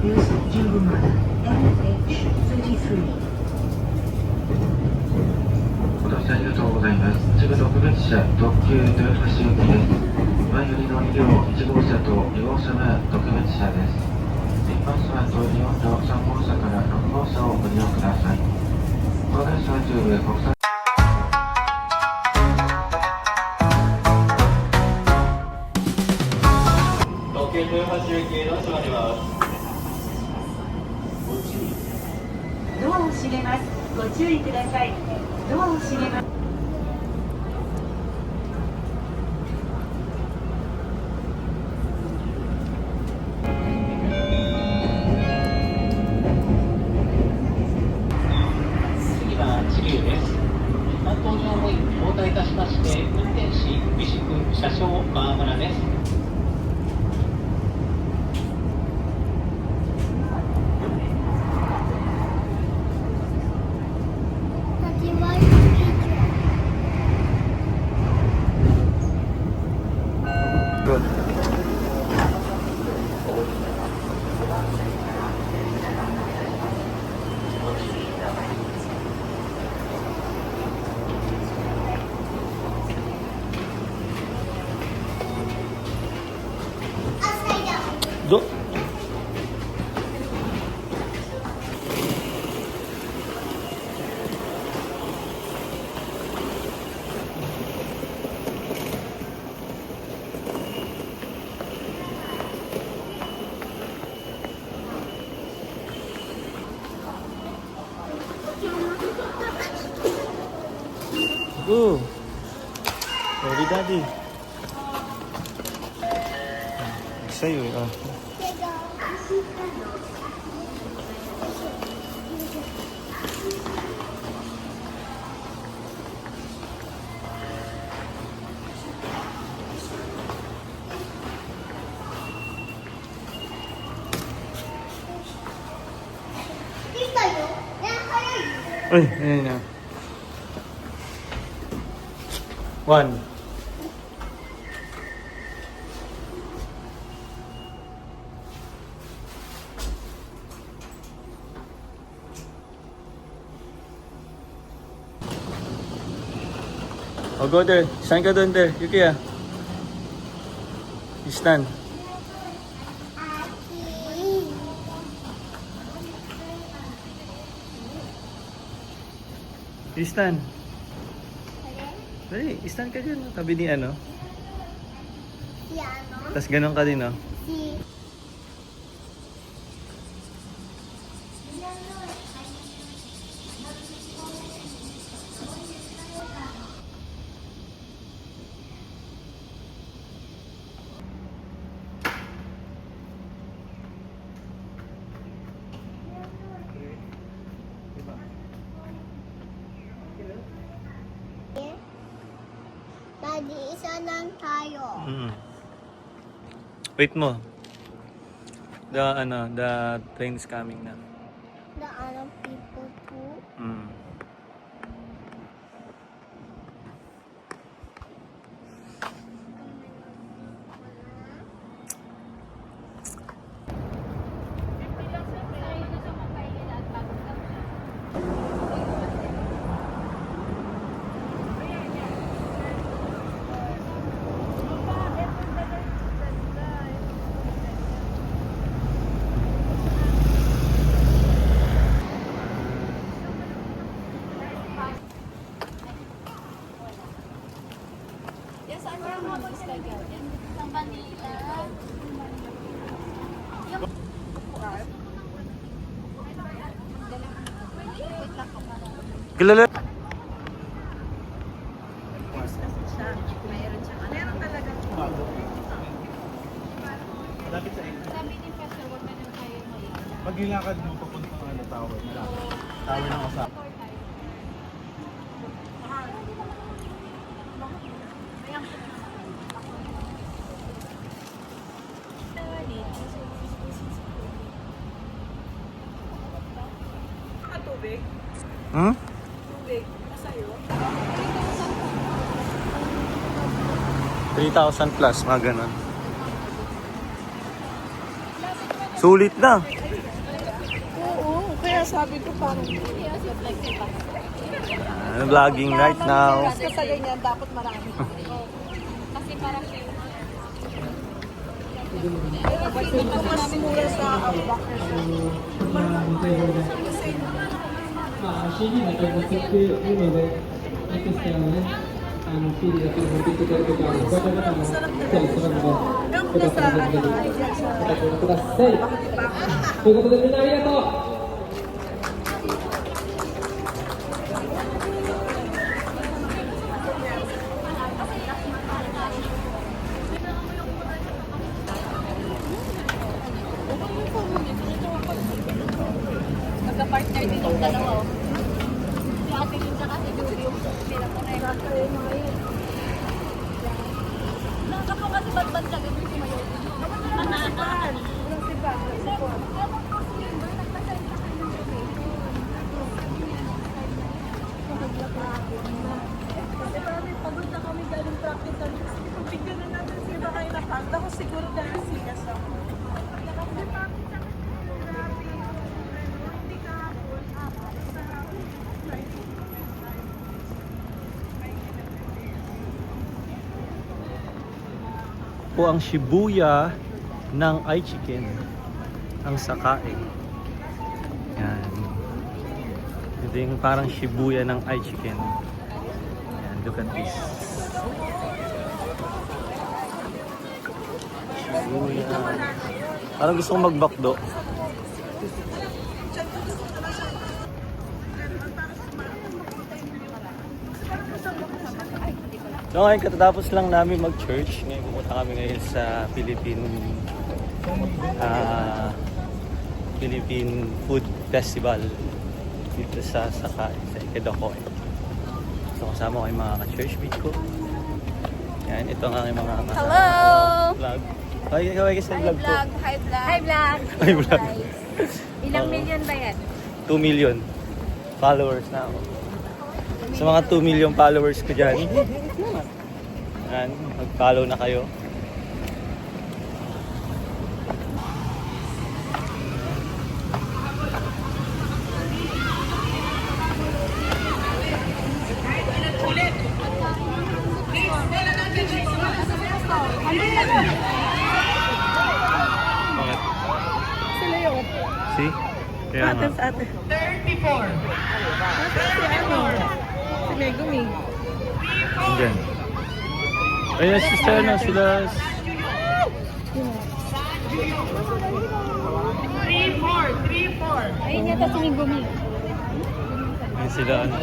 Use Jinbumada NH33. お乗車ありがとうございます。一部特別車特急豊橋行きです。前よりの2両1号車と2号車が特別車です。一般車と4両3号車から6号車をご利用ください。高齢者中部国際特急豊橋行きの閉まります。ご注意。ドアを閉めます。ご注意ください。ドアを閉めます。次は知立です。担当乗務員交代いたしまして、運転士、美宿、車掌、川村です。Go! Ready, Daddy? Sa'yo eh. Oh. Ay, ayan na. 1. Oh, go there. Stand ka doon there. Yuki ah. You stand. You stand. Dali, stand ka dyan. Tabi ni ano. Si ano? Tapos ganun ka din, oh. Si... Daddy, isa lang tayo. Wait mo. The train is coming na. The other people too. Kilala. Maglilakad mo papuntang ano, tower. Tower ng Osaka. Tubig? Hmm? Tubig. Sa'yo? 3,000 plus, mga ganun. Sulit na. sabi ko parang Vlogging right now. kasi sa ganyan dapat marami. Kasi parang Mas mura sa Outbacker. CD の開発っていうので、エクストラのね、CD だけ持ってきてくれるときは、バカバカのセールするので、よかったらぜひお立ちください。ということで、みんなありがとう。magka-partner din yung dalawa. Si Ate Lynn saka si Julie yung sila ko na yun. Naka po kasi bad-bad ka ganun si Mayo. Kasi parang pagod na kami galing practice. Bigyan na natin sila kayo na kanta ko siguro dahil siya sa Po ang Shibuya ng iChicken. Ang sakae. Yan. Ito yung parang Shibuya ng iChicken. Yan, look at this. Shibuya. Parang gusto kong magbakdo. So ngayon katatapos lang namin mag-church. Ngayon pumunta kami ngayon sa Philippine Food Festival dito sa Sakae, sa Ikedokoy. So kasama ko yung mga ka-churchmate ko. Yan, ito ang aking mga kasama. Hello! Vlog. Ay, ikaw ay kasi vlog ko. Hi vlog! Hi vlog! Hi vlog. Ilang Oo. million ba yan? 2 million followers na ako. Sa mga 2 million followers ko dyan, yan, mag-follow na kayo. Bakit? sila yun. See? Kaya nga. Sa ate. 34. Si ano? Si Megumi. Andyan. Ayun, sister, ano, sila... 3-4. Ayun yata si Megumi. Ayun sila, ano.